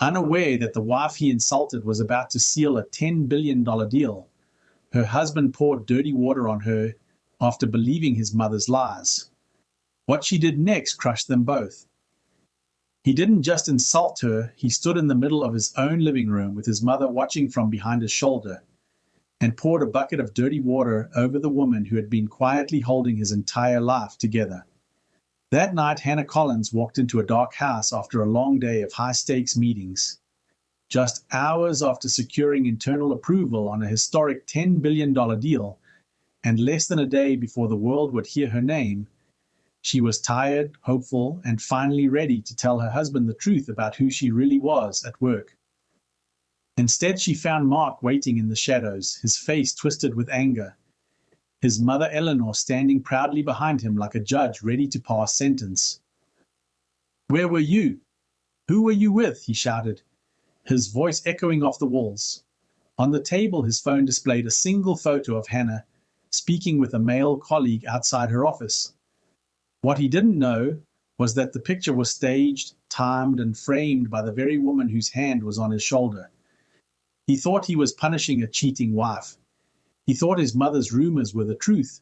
Unaware that the wife he insulted was about to seal a $10 billion deal, her husband poured dirty water on her after believing his mother's lies. What she did next crushed them both. He didn't just insult her, he stood in the middle of his own living room with his mother watching from behind his shoulder and poured a bucket of dirty water over the woman who had been quietly holding his entire life together. That night, Hannah Collins walked into a dark house after a long day of high-stakes meetings. Just hours after securing internal approval on a historic $10 billion deal, and less than a day before the world would hear her name, she was tired, hopeful, and finally ready to tell her husband the truth about who she really was at work. Instead, she found Mark waiting in the shadows, his face twisted with anger, his mother Eleanor standing proudly behind him like a judge ready to pass sentence. "Where were you? Who were you with?" he shouted, his voice echoing off the walls. On the table, his phone displayed a single photo of Hannah speaking with a male colleague outside her office. What he didn't know was that the picture was staged, timed, and framed by the very woman whose hand was on his shoulder. He thought he was punishing a cheating wife. He thought his mother's rumors were the truth.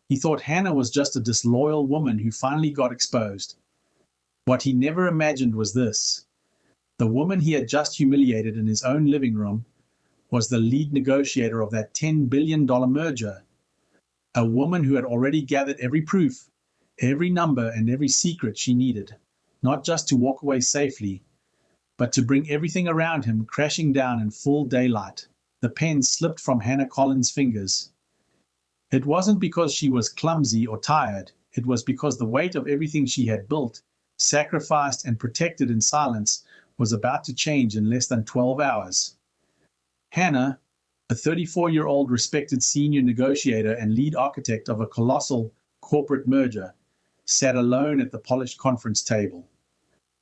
He thought Hannah was just a disloyal woman who finally got exposed. What he never imagined was this. The woman he had just humiliated in his own living room was the lead negotiator of that $10 billion merger. A woman who had already gathered every proof, every number, and every secret she needed, not just to walk away safely, but to bring everything around him crashing down in full daylight. The pen slipped from Hannah Collins' fingers. It wasn't because she was clumsy or tired. It was because the weight of everything she had built, sacrificed, and protected in silence was about to change in less than 12 hours. Hannah, a 34-year-old respected senior negotiator and lead architect of a colossal corporate merger, sat alone at the polished conference table.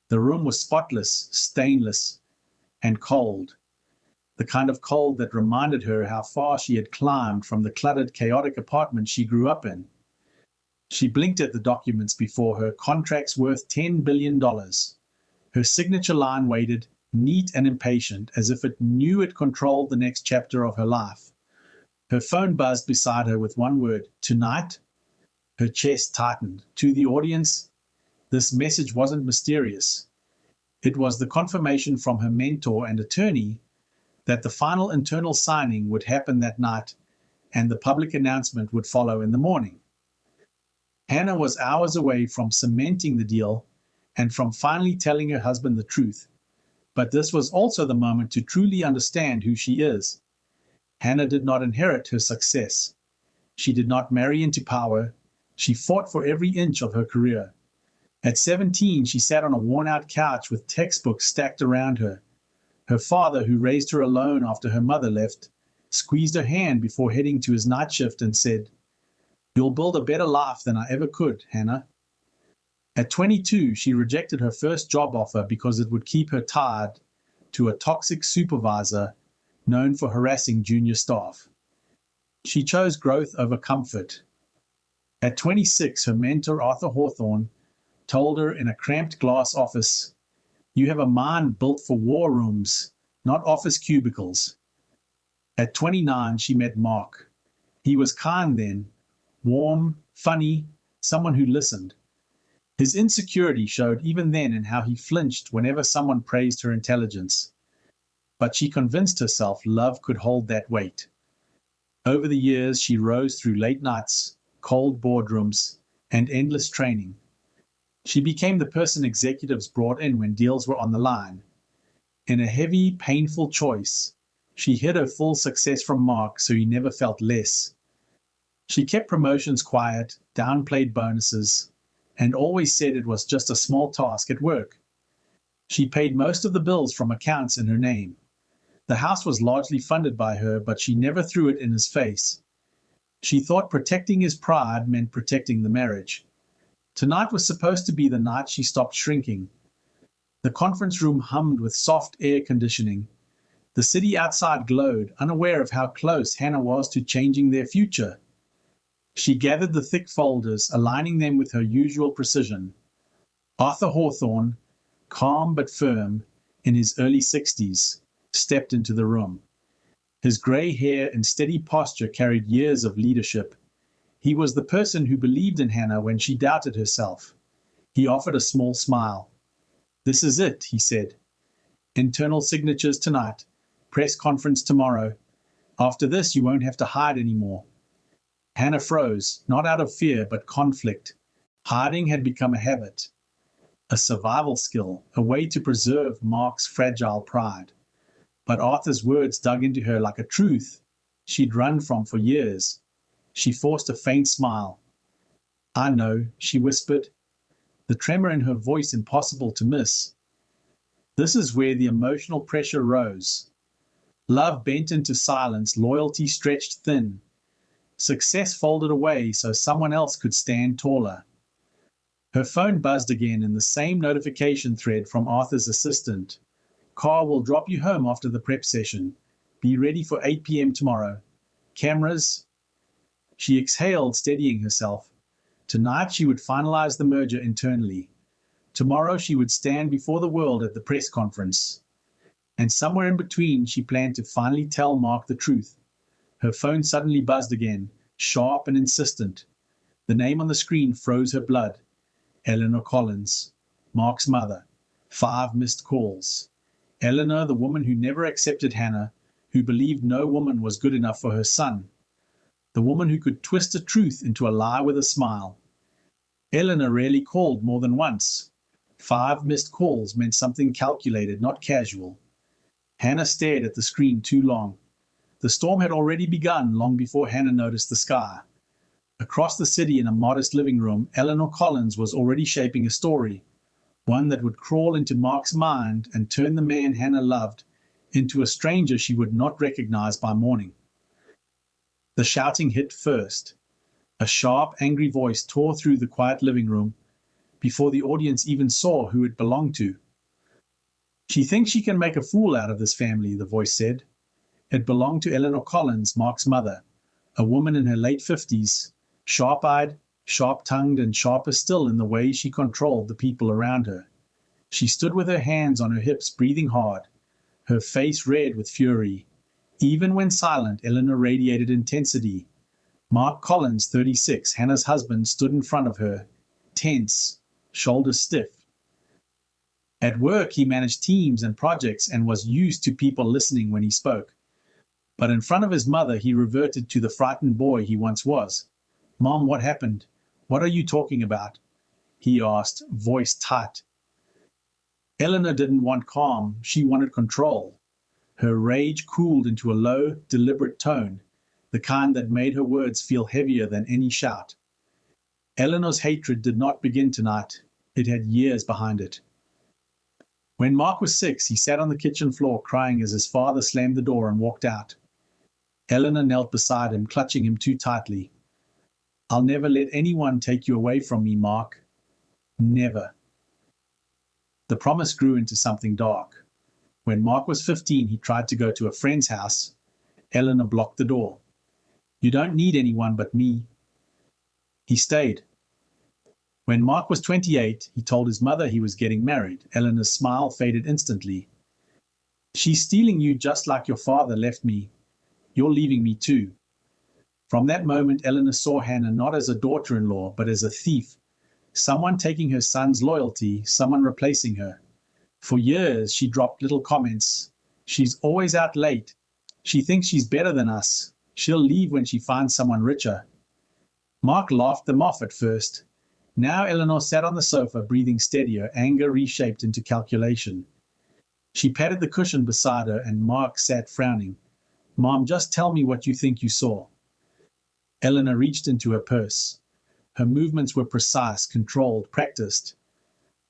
The room was spotless, stainless, and cold. The kind of cold that reminded her how far she had climbed from the cluttered, chaotic apartment she grew up in. She blinked at the documents before her, contracts worth $10 billion. Her signature line waited, neat and impatient, as if it knew it controlled the next chapter of her life. Her phone buzzed beside her with one word, "Tonight?" Her chest tightened. To the audience, this message wasn't mysterious. It was the confirmation from her mentor and attorney that the final internal signing would happen that night and the public announcement would follow in the morning. Hannah was hours away from cementing the deal and from finally telling her husband the truth. But this was also the moment to truly understand who she is. Hannah did not inherit her success. She did not marry into power. She fought for every inch of her career. At 17, she sat on a worn-out couch with textbooks stacked around her. Her father, who raised her alone after her mother left, squeezed her hand before heading to his night shift and said, "You'll build a better life than I ever could, Hannah." At 22, she rejected her first job offer because it would keep her tied to a toxic supervisor known for harassing junior staff. She chose growth over comfort. At 26, her mentor, Arthur Hawthorne, told her in a cramped glass office, "You have a mind built for war rooms, not office cubicles." At 29, she met Mark. He was kind then, warm, funny, someone who listened. His insecurity showed even then in how he flinched whenever someone praised her intelligence. But she convinced herself love could hold that weight. Over the years, she rose through late nights, cold boardrooms, and endless training. She became the person executives brought in when deals were on the line. In a heavy, painful choice, she hid her full success from Mark so he never felt less. She kept promotions quiet, downplayed bonuses, and always said it was just a small task at work. She paid most of the bills from accounts in her name. The house was largely funded by her, but she never threw it in his face. She thought protecting his pride meant protecting the marriage. Tonight was supposed to be the night she stopped shrinking. The conference room hummed with soft air conditioning. The city outside glowed, unaware of how close Hannah was to changing their future. She gathered the thick folders, aligning them with her usual precision. Arthur Hawthorne, calm but firm, in his early 60s, stepped into the room. His grey hair and steady posture carried years of leadership. He was the person who believed in Hannah when she doubted herself. He offered a small smile. "This is it," he said. "Internal signatures tonight. Press conference tomorrow. After this, you won't have to hide anymore." Hannah froze, not out of fear, but conflict. Hiding had become a habit, a survival skill, a way to preserve Mark's fragile pride. But Arthur's words dug into her like a truth she'd run from for years. She forced a faint smile. "I know," she whispered, the tremor in her voice impossible to miss. This is where the emotional pressure rose. Love bent into silence, loyalty stretched thin. Success folded away so someone else could stand taller. Her phone buzzed again in the same notification thread from Arthur's assistant. "Car will drop you home after the prep session. Be ready for 8 p.m. tomorrow. Cameras." She exhaled, steadying herself. Tonight she would finalize the merger internally. Tomorrow she would stand before the world at the press conference. And somewhere in between she planned to finally tell Mark the truth. Her phone suddenly buzzed again, sharp and insistent. The name on the screen froze her blood. Eleanor Collins, Mark's mother. 5 missed calls. Eleanor, the woman who never accepted Hannah, who believed no woman was good enough for her son. The woman who could twist a truth into a lie with a smile. Eleanor rarely called more than once. 5 missed calls meant something calculated, not casual. Hannah stared at the screen too long. The storm had already begun long before Hannah noticed the sky. Across the city in a modest living room, Eleanor Collins was already shaping a story, one that would crawl into Mark's mind and turn the man Hannah loved into a stranger she would not recognize by morning. The shouting hit first. A sharp, angry voice tore through the quiet living room before the audience even saw who it belonged to. "She thinks she can make a fool out of this family," the voice said. It belonged to Eleanor Collins, Mark's mother, a woman in her late 50s, sharp-eyed, sharp-tongued, and sharper still in the way she controlled the people around her. She stood with her hands on her hips, breathing hard, her face red with fury. Even when silent, Eleanor radiated intensity. Mark Collins, 36, Hannah's husband, stood in front of her, tense, shoulders stiff. At work, he managed teams and projects and was used to people listening when he spoke. But in front of his mother, he reverted to the frightened boy he once was. "Mom, what happened? What are you talking about?" he asked, voice tight. Eleanor didn't want calm, she wanted control. Her rage cooled into a low, deliberate tone, the kind that made her words feel heavier than any shout. Eleanor's hatred did not begin tonight, it had years behind it. When Mark was 6, he sat on the kitchen floor crying as his father slammed the door and walked out. Eleanor knelt beside him, clutching him too tightly. "I'll never let anyone take you away from me, Mark. Never." The promise grew into something dark. When Mark was 15, he tried to go to a friend's house. Eleanor blocked the door. "You don't need anyone but me." He stayed. When Mark was 28, he told his mother he was getting married. Eleanor's smile faded instantly. "She's stealing you just like your father left me. You're leaving me too." From that moment, Eleanor saw Hannah not as a daughter-in-law, but as a thief. Someone taking her son's loyalty, someone replacing her. For years, she dropped little comments. "She's always out late. She thinks she's better than us. She'll leave when she finds someone richer." Mark laughed them off at first. Now Eleanor sat on the sofa, breathing steadier, anger reshaped into calculation. She patted the cushion beside her, and Mark sat frowning. "Mom, just tell me what you think you saw." Eleanor reached into her purse. Her movements were precise, controlled, practiced.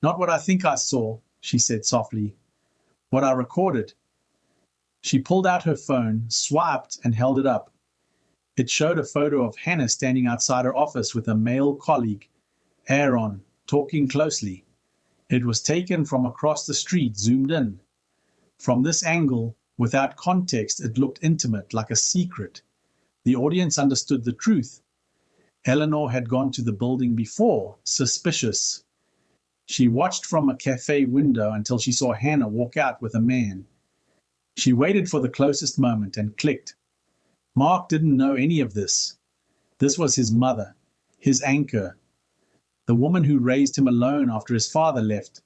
"Not what I think I saw," she said softly. "What I recorded." She pulled out her phone, swiped, and held it up. It showed a photo of Hannah standing outside her office with a male colleague, Aaron, talking closely. It was taken from across the street, zoomed in. From this angle, without context, it looked intimate, like a secret. The audience understood the truth. Eleanor had gone to the building before, suspicious. She watched from a cafe window until she saw Hannah walk out with a man. She waited for the closest moment and clicked. Mark didn't know any of this. This was his mother, his anchor, the woman who raised him alone after his father left,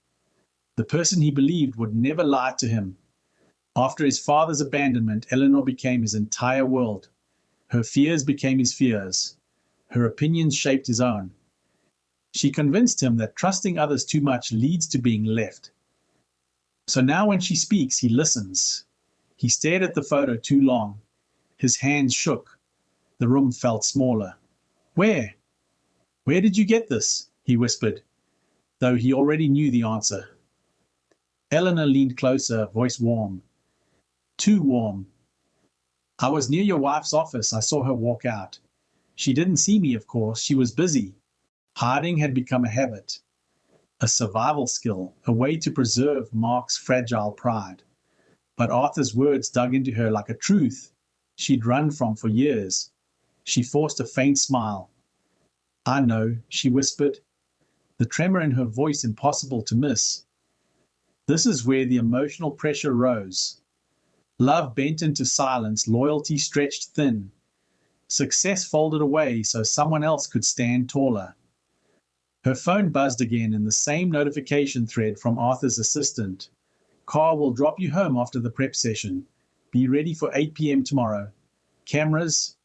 the person he believed would never lie to him. After his father's abandonment, Eleanor became his entire world. Her fears became his fears. Her opinions shaped his own. She convinced him that trusting others too much leads to being left. So now when she speaks, he listens. He stared at the photo too long. His hands shook. The room felt smaller. Where? Where did you get this? He whispered, though he already knew the answer. Eleanor leaned closer, voice warm. Too warm. I was near your wife's office. I saw her walk out. She didn't see me, of course. She was busy. Hiding had become a habit, a survival skill, a way to preserve Mark's fragile pride. But Arthur's words dug into her like a truth she'd run from for years. She forced a faint smile. I know, she whispered, the tremor in her voice impossible to miss. This is where the emotional pressure rose. Love bent into silence, loyalty stretched thin. Success folded away so someone else could stand taller. Her phone buzzed again in the same notification thread from Arthur's assistant. Car will drop you home after the prep session. Be ready for 8 p.m. tomorrow. Cameras.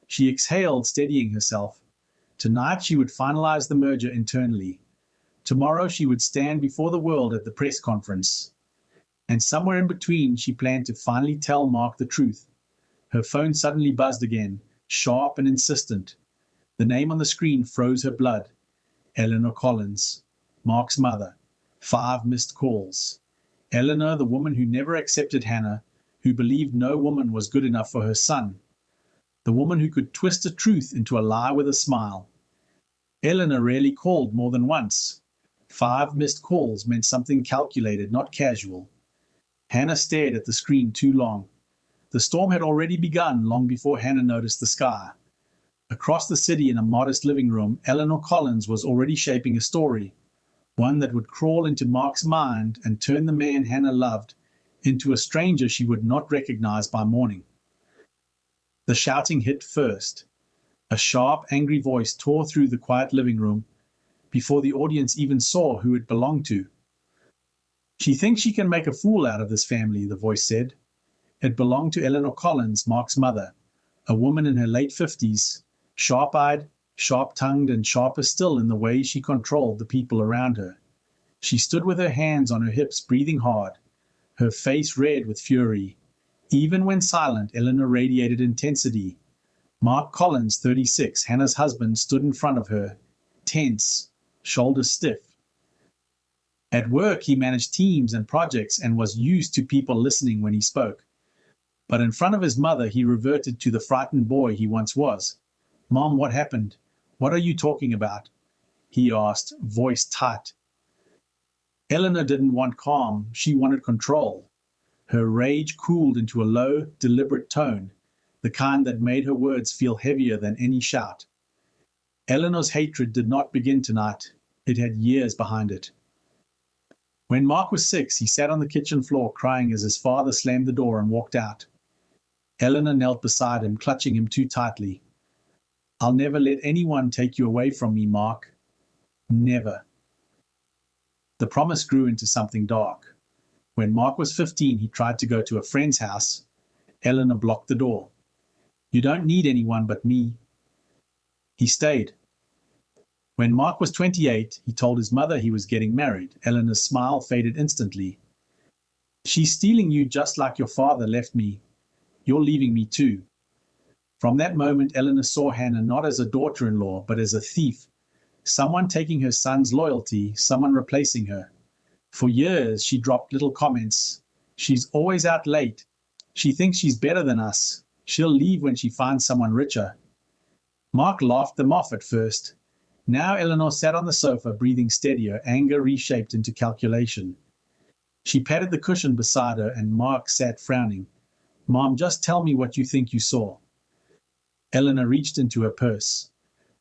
She exhaled, steadying herself. Tonight she would finalize the merger internally. Tomorrow she would stand before the world at the press conference. And somewhere in between she planned to finally tell Mark the truth. Her phone suddenly buzzed again, sharp and insistent. The name on the screen froze her blood. Eleanor Collins, Mark's mother. 5 missed calls. Eleanor, the woman who never accepted Hannah, who believed no woman was good enough for her son. The woman who could twist a truth into a lie with a smile. Eleanor rarely called more than once. 5 missed calls meant something calculated, not casual. Hannah stared at the screen too long. The storm had already begun long before Hannah noticed the sky. Across the city in a modest living room, Eleanor Collins was already shaping a story, one that would crawl into Mark's mind and turn the man Hannah loved into a stranger she would not recognize by morning. The shouting hit first. A sharp, angry voice tore through the quiet living room before the audience even saw who it belonged to. She thinks she can make a fool out of this family, the voice said. It belonged to Eleanor Collins, Mark's mother, a woman in her late 50s, sharp-eyed, sharp-tongued, and sharper still in the way she controlled the people around her. She stood with her hands on her hips, breathing hard, her face red with fury. Even when silent, Eleanor radiated intensity. Mark Collins, 36, Hannah's husband, stood in front of her, tense, shoulders stiff. At work, he managed teams and projects and was used to people listening when he spoke. But in front of his mother, he reverted to the frightened boy he once was. Mom, what happened? What are you talking about? He asked, voice tight. Eleanor didn't want calm. She wanted control. Her rage cooled into a low, deliberate tone, the kind that made her words feel heavier than any shout. Eleanor's hatred did not begin tonight. It had years behind it. When Mark was 6, he sat on the kitchen floor crying as his father slammed the door and walked out. Eleanor knelt beside him, clutching him too tightly. I'll never let anyone take you away from me, Mark. Never. The promise grew into something dark. When Mark was 15, he tried to go to a friend's house. Eleanor blocked the door. You don't need anyone but me. He stayed. When Mark was 28, he told his mother he was getting married. Eleanor's smile faded instantly. She's stealing you just like your father left me. You're leaving me too. From that moment, Eleanor saw Hannah not as a daughter-in-law, but as a thief. Someone taking her son's loyalty, someone replacing her. For years, she dropped little comments. She's always out late. She thinks she's better than us. She'll leave when she finds someone richer. Mark laughed them off at first. Now Eleanor sat on the sofa, breathing steadier, anger reshaped into calculation. She patted the cushion beside her, and Mark sat frowning. Mom, just tell me what you think you saw. Eleanor reached into her purse.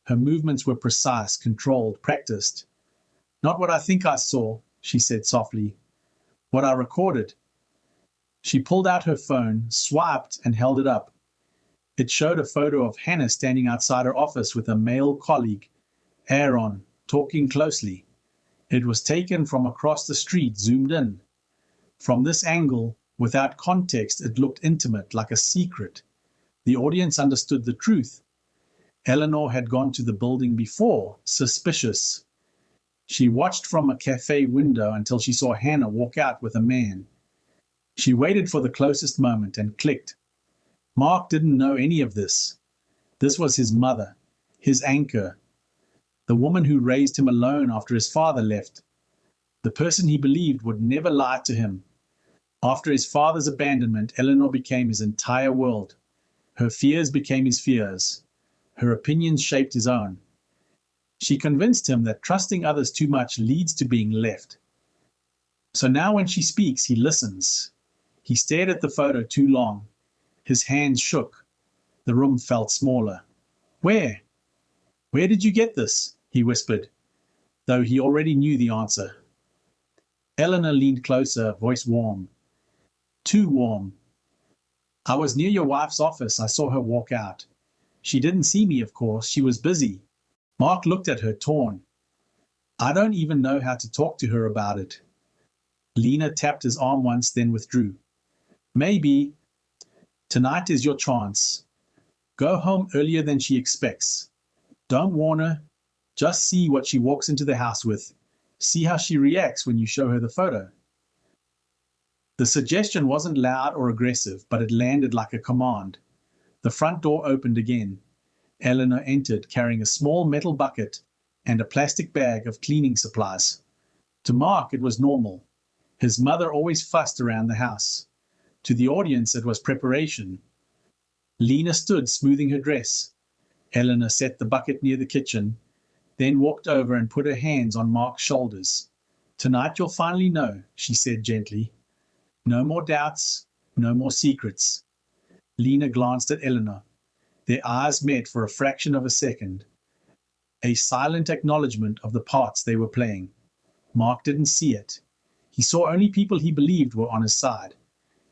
Her movements were precise, controlled, practiced. Not what I think I saw, she said softly. What I recorded. She pulled out her phone, swiped, and held it up. It showed a photo of Hannah standing outside her office with a male colleague, Aaron, talking closely. It was taken from across the street, zoomed in. From this angle, without context, it looked intimate, like a secret. The audience understood the truth. Eleanor had gone to the building before, suspicious. She watched from a cafe window until she saw Hannah walk out with a man. She waited for the closest moment and clicked. Mark didn't know any of this. This was his mother, his anchor, the woman who raised him alone after his father left, the person he believed would never lie to him. After his father's abandonment, Eleanor became his entire world. Her fears became his fears. Her opinions shaped his own. She convinced him that trusting others too much leads to being left. So now when she speaks, he listens. He stared at the photo too long. His hands shook. The room felt smaller. Where? Where did you get this? He whispered, though he already knew the answer. Eleanor leaned closer, voice warm. Too warm. I was near your wife's office. I saw her walk out. She didn't see me, of course. She was busy. Mark looked at her, torn. I don't even know how to talk to her about it. Lena tapped his arm once, then withdrew. Maybe. Tonight is your chance. Go home earlier than she expects. Don't warn her. Just see what she walks into the house with. See how she reacts when you show her the photo. The suggestion wasn't loud or aggressive, but it landed like a command. The front door opened again. Eleanor entered, carrying a small metal bucket and a plastic bag of cleaning supplies. To Mark, it was normal. His mother always fussed around the house. To the audience, it was preparation. Lena stood, smoothing her dress. Eleanor set the bucket near the kitchen, then walked over and put her hands on Mark's shoulders. Tonight you'll finally know, she said gently. No more doubts, no more secrets. Lena glanced at Eleanor. Their eyes met for a fraction of a second. A silent acknowledgement of the parts they were playing. Mark didn't see it. He saw only people he believed were on his side.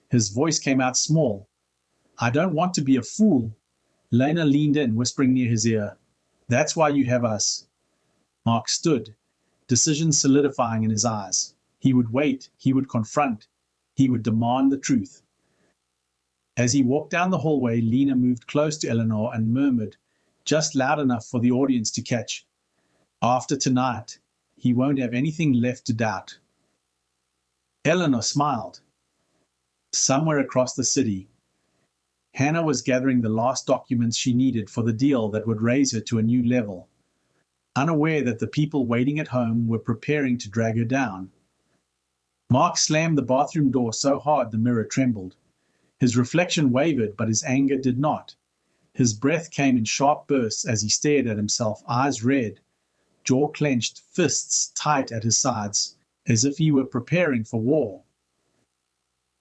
His voice came out small. I don't want to be a fool. Lena leaned in, whispering near his ear. That's why you have us. Mark stood, decision solidifying in his eyes. He would wait, he would confront, he would demand the truth. As he walked down the hallway, Lena moved close to Eleanor and murmured, just loud enough for the audience to catch. After tonight, he won't have anything left to doubt. Eleanor smiled. Somewhere across the city, Hannah was gathering the last documents she needed for the deal that would raise her to a new level, unaware that the people waiting at home were preparing to drag her down. Mark slammed the bathroom door so hard the mirror trembled. His reflection wavered, but his anger did not. His breath came in sharp bursts as he stared at himself, eyes red, jaw clenched, fists tight at his sides, as if he were preparing for war.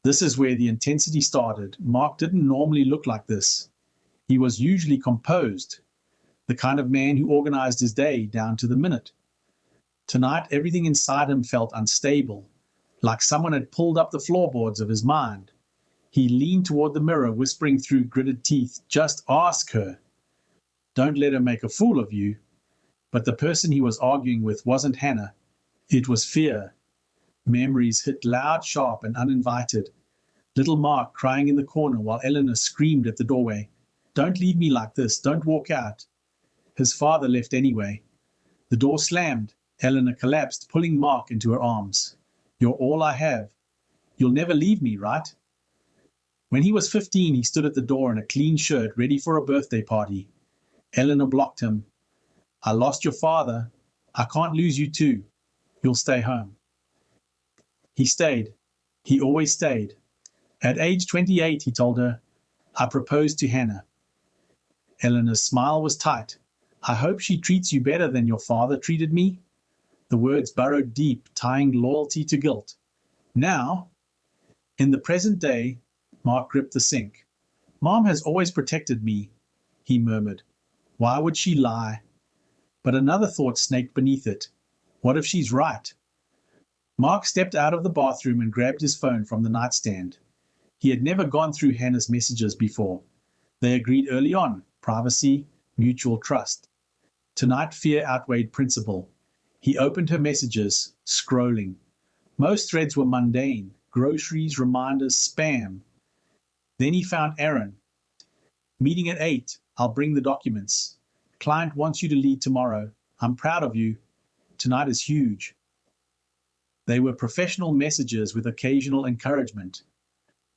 This is where the intensity started. Mark didn't normally look like this. He was usually composed, the kind of man who organized his day down to the minute. Tonight, everything inside him felt unstable, like someone had pulled up the floorboards of his mind. He leaned toward the mirror, whispering through gritted teeth, just ask her. Don't let her make a fool of you. But the person he was arguing with wasn't Hannah. It was fear. Memories hit loud, sharp, and uninvited. Little Mark crying in the corner while Eleanor screamed at the doorway. Don't leave me like this. Don't walk out. His father left anyway. The door slammed. Eleanor collapsed, pulling Mark into her arms. You're all I have. You'll never leave me, right? When he was 15, he stood at the door in a clean shirt, ready for a birthday party. Eleanor blocked him. I lost your father. I can't lose you too. You'll stay home. He stayed. He always stayed. At age 28, he told her, I proposed to Hannah. Eleanor's smile was tight. I hope she treats you better than your father treated me. The words burrowed deep, tying loyalty to guilt. Now, in the present day, Mark gripped the sink. Mom has always protected me, he murmured. Why would she lie? But another thought snaked beneath it. What if she's right? Mark stepped out of the bathroom and grabbed his phone from the nightstand. He had never gone through Hannah's messages before. They agreed early on: privacy, mutual trust. Tonight, fear outweighed principle. He opened her messages, scrolling. Most threads were mundane: groceries, reminders, spam. Then he found Aaron. Meeting at 8. I'll bring the documents. Client wants you to lead tomorrow. I'm proud of you. Tonight is huge. They were professional messages with occasional encouragement,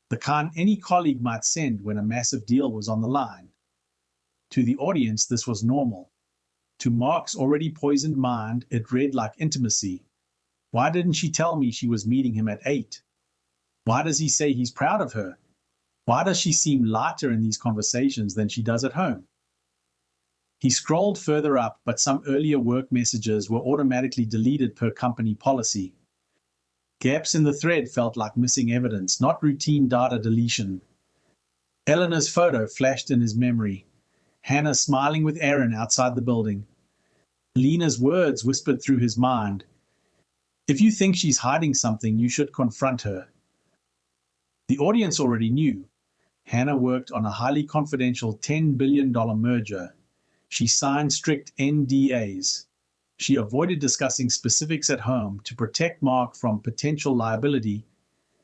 the kind any colleague might send when a massive deal was on the line. To the audience, this was normal. To Mark's already poisoned mind, it read like intimacy. Why didn't she tell me she was meeting him at 8? Why does he say he's proud of her? Why does she seem lighter in these conversations than she does at home? He scrolled further up, but some earlier work messages were automatically deleted per company policy. Gaps in the thread felt like missing evidence, not routine data deletion. Eleanor's photo flashed in his memory. Hannah smiling with Aaron outside the building. Lena's words whispered through his mind. If you think she's hiding something, you should confront her. The audience already knew. Hannah worked on a highly confidential $10 billion merger. She signed strict NDAs. She avoided discussing specifics at home to protect Mark from potential liability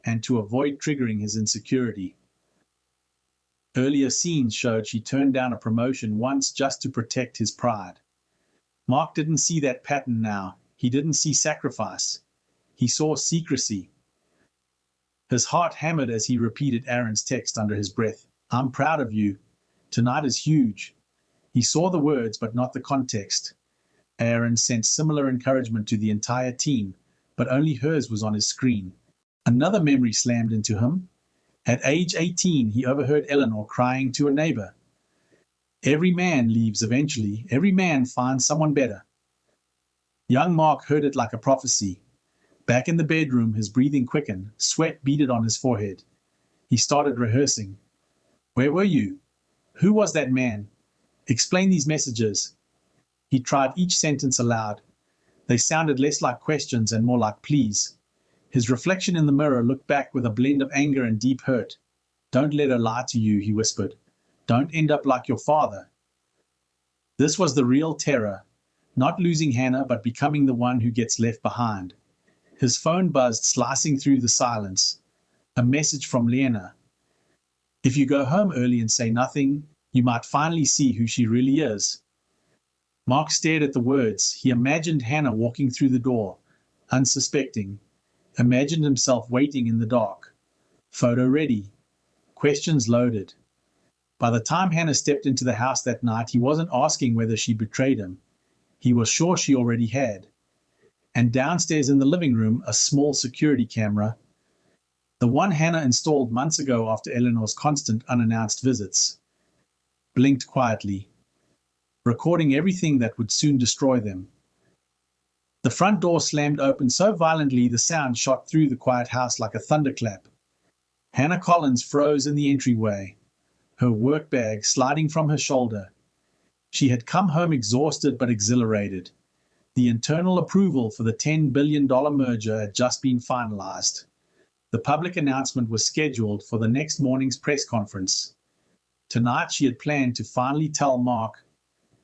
and to avoid triggering his insecurity. Earlier scenes showed she turned down a promotion once just to protect his pride. Mark didn't see that pattern now. He didn't see sacrifice. He saw secrecy. His heart hammered as he repeated Aaron's text under his breath. I'm proud of you. Tonight is huge. He saw the words but not the context. Aaron sent similar encouragement to the entire team, but only hers was on his screen. Another memory slammed into him. At age 18, he overheard Eleanor crying to a neighbor. Every man leaves eventually. Every man finds someone better. Young Mark heard it like a prophecy. Back in the bedroom, his breathing quickened, sweat beaded on his forehead. He started rehearsing. Where were you? Who was that man? Explain these messages. He tried each sentence aloud. They sounded less like questions and more like pleas. His reflection in the mirror looked back with a blend of anger and deep hurt. Don't let her lie to you, he whispered. Don't end up like your father. This was the real terror. Not losing Hannah, but becoming the one who gets left behind. His phone buzzed, slicing through the silence. A message from Lena. If you go home early and say nothing, you might finally see who she really is. Mark stared at the words. He imagined Hannah walking through the door, unsuspecting. Imagined himself waiting in the dark. Photo ready. Questions loaded. By the time Hannah stepped into the house that night, he wasn't asking whether she betrayed him. He was sure she already had. And downstairs in the living room, a small security camera. The one Hannah installed months ago after Eleanor's constant unannounced visits. Blinked quietly, recording everything that would soon destroy them. The front door slammed open so violently the sound shot through the quiet house like a thunderclap. Hannah Collins froze in the entryway, her work bag sliding from her shoulder. She had come home exhausted but exhilarated. The internal approval for the $10 billion merger had just been finalized. The public announcement was scheduled for the next morning's press conference. Tonight she had planned to finally tell Mark,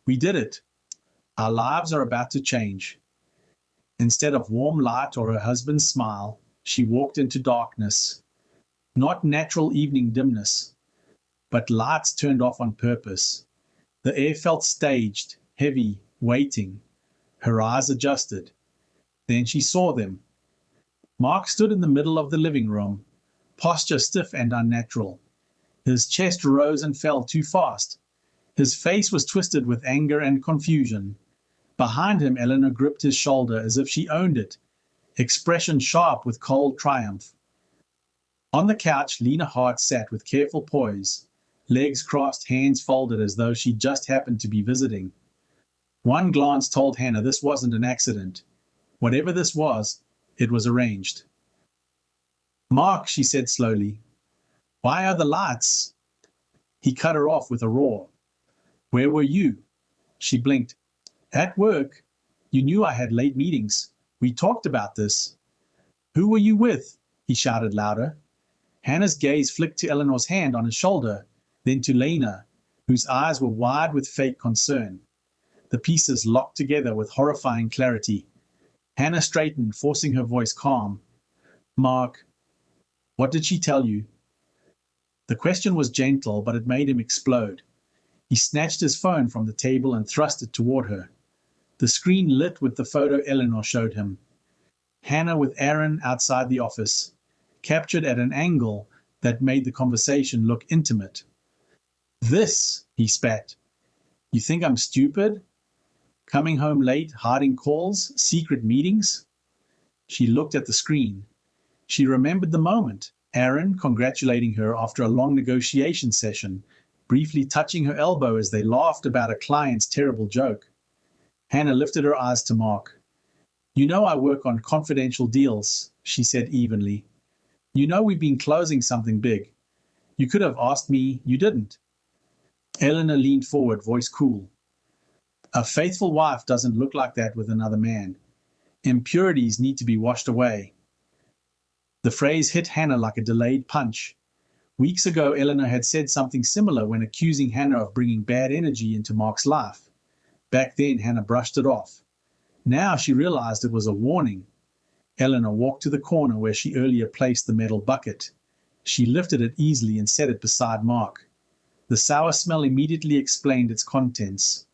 we did it. Our lives are about to change. Instead of warm light or her husband's smile, she walked into darkness. Not natural evening dimness, but lights turned off on purpose. The air felt staged, heavy, waiting. Her eyes adjusted. Then she saw them. Mark stood in the middle of the living room, posture stiff and unnatural. His chest rose and fell too fast. His face was twisted with anger and confusion. Behind him, Eleanor gripped his shoulder as if she owned it, expression sharp with cold triumph. On the couch, Lena Hart sat with careful poise, legs crossed, hands folded as though she just happened to be visiting. One glance told Hannah this wasn't an accident. Whatever this was, it was arranged. Mark, she said slowly, why are the lights? He cut her off with a roar. Where were you? She blinked. At work. You knew I had late meetings. We talked about this. Who were you with? He shouted louder. Hannah's gaze flicked to Eleanor's hand on his shoulder, then to Lena, whose eyes were wide with fake concern. The pieces locked together with horrifying clarity. Hannah straightened, forcing her voice calm. Mark, what did she tell you? The question was gentle, but it made him explode. He snatched his phone from the table and thrust it toward her. The screen lit with the photo Eleanor showed him. Hannah with Aaron outside the office, captured at an angle that made the conversation look intimate. This, he spat. You think I'm stupid? Coming home late, hiding calls, secret meetings? She looked at the screen. She remembered the moment, Aaron congratulating her after a long negotiation session, briefly touching her elbow as they laughed about a client's terrible joke. Hannah lifted her eyes to Mark. You know I work on confidential deals, she said evenly. You know we've been closing something big. You could have asked me, you didn't. Eleanor leaned forward, voice cool. A faithful wife doesn't look like that with another man. Impurities need to be washed away. The phrase hit Hannah like a delayed punch. Weeks ago, Eleanor had said something similar when accusing Hannah of bringing bad energy into Mark's life. Back then, Hannah brushed it off. Now she realized it was a warning. Eleanor walked to the corner where she earlier placed the metal bucket. She lifted it easily and set it beside Mark. The sour smell immediately explained its contents.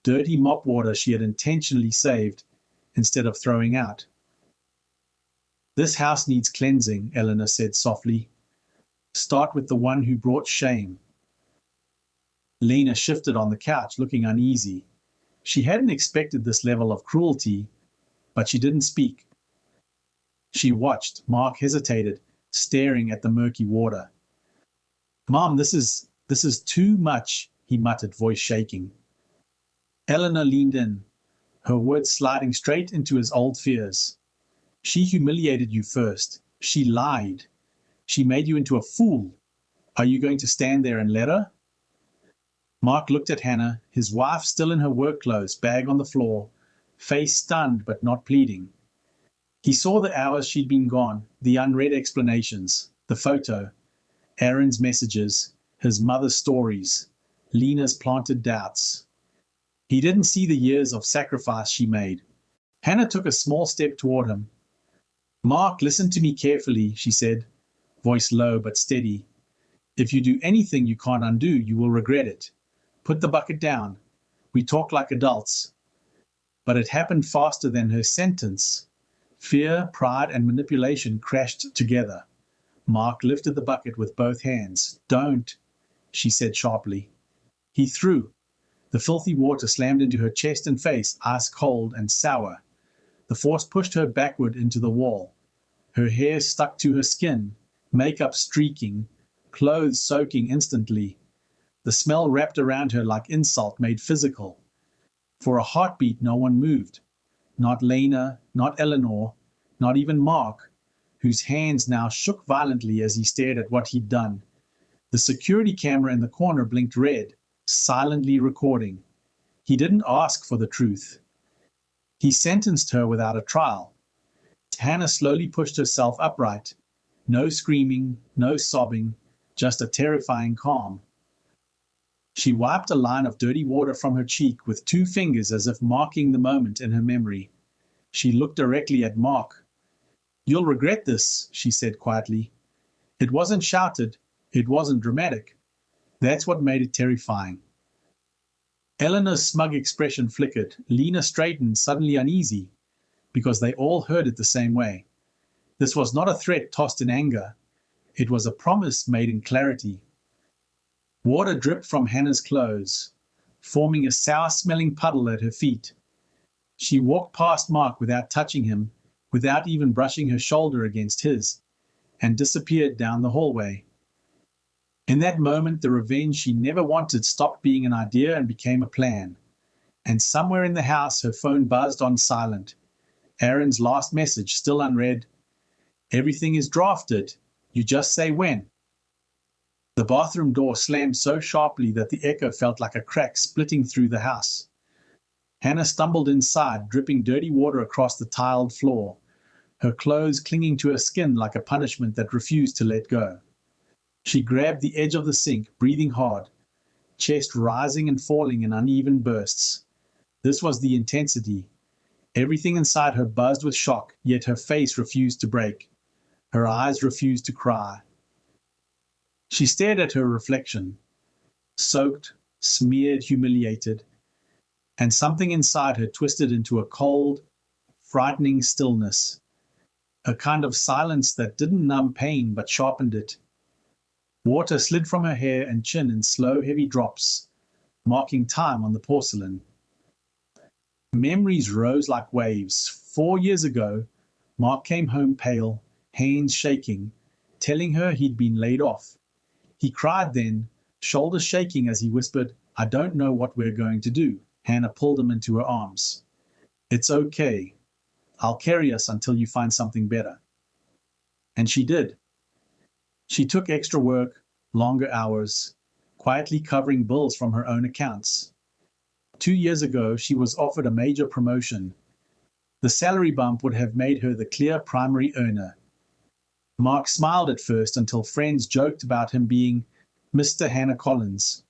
Dirty mop water she had intentionally saved instead of throwing out. This house needs cleansing, Eleanor said softly. Start with the one who brought shame. Lena shifted on the couch, looking uneasy. She hadn't expected this level of cruelty, but she didn't speak. She watched. Mark hesitated, staring at the murky water. Mom, this is too much, he muttered, voice shaking. Eleanor leaned in, her words sliding straight into his old fears. She humiliated you first. She lied. She made you into a fool. Are you going to stand there and let her? Mark looked at Hannah, his wife still in her work clothes, bag on the floor, face stunned but not pleading. He saw the hours she'd been gone, the unread explanations, the photo, Aaron's messages, his mother's stories, Lena's planted doubts. He didn't see the years of sacrifice she made. Hannah took a small step toward him. Mark, listen to me carefully, she said, voice low but steady. If you do anything you can't undo, you will regret it. Put the bucket down. We talk like adults. But it happened faster than her sentence. Fear, pride, and manipulation crashed together. Mark lifted the bucket with both hands. Don't, she said sharply. He threw. The filthy water slammed into her chest and face, ice cold and sour. The force pushed her backward into the wall. Her hair stuck to her skin, makeup streaking, clothes soaking instantly. The smell wrapped around her like insult made physical. For a heartbeat, no one moved. Not Lena, not Eleanor, not even Mark, whose hands now shook violently as he stared at what he'd done. The security camera in the corner blinked red, silently recording. He didn't ask for the truth. He sentenced her without a trial. Hannah slowly pushed herself upright. No screaming, no sobbing, just a terrifying calm. She wiped a line of dirty water from her cheek with 2 fingers as if marking the moment in her memory. She looked directly at Mark. You'll regret this, she said quietly. It wasn't shouted. It wasn't dramatic. That's what made it terrifying. Eleanor's smug expression flickered. Lena straightened, suddenly uneasy, because they all heard it the same way. This was not a threat tossed in anger. It was a promise made in clarity. Water dripped from Hannah's clothes, forming a sour-smelling puddle at her feet. She walked past Mark without touching him, without even brushing her shoulder against his, and disappeared down the hallway. In that moment, the revenge she never wanted stopped being an idea and became a plan. And somewhere in the house, her phone buzzed on silent. Aaron's last message still unread. Everything is drafted. You just say when. The bathroom door slammed so sharply that the echo felt like a crack splitting through the house. Hannah stumbled inside, dripping dirty water across the tiled floor, her clothes clinging to her skin like a punishment that refused to let go. She grabbed the edge of the sink, breathing hard, chest rising and falling in uneven bursts. This was the intensity. Everything inside her buzzed with shock, yet her face refused to break. Her eyes refused to cry. She stared at her reflection, soaked, smeared, humiliated, and something inside her twisted into a cold, frightening stillness, a kind of silence that didn't numb pain but sharpened it. Water slid from her hair and chin in slow, heavy drops, marking time on the porcelain. Memories rose like waves. 4 years ago, Mark came home pale, hands shaking, telling her he'd been laid off. He cried then, shoulders shaking as he whispered, "I don't know what we're going to do." Hannah pulled him into her arms. "It's okay. I'll carry us until you find something better." And she did. She took extra work, longer hours, quietly covering bills from her own accounts. 2 years ago, she was offered a major promotion. The salary bump would have made her the clear primary earner. Mark smiled at first until friends joked about him being Mr. Hannah Collins.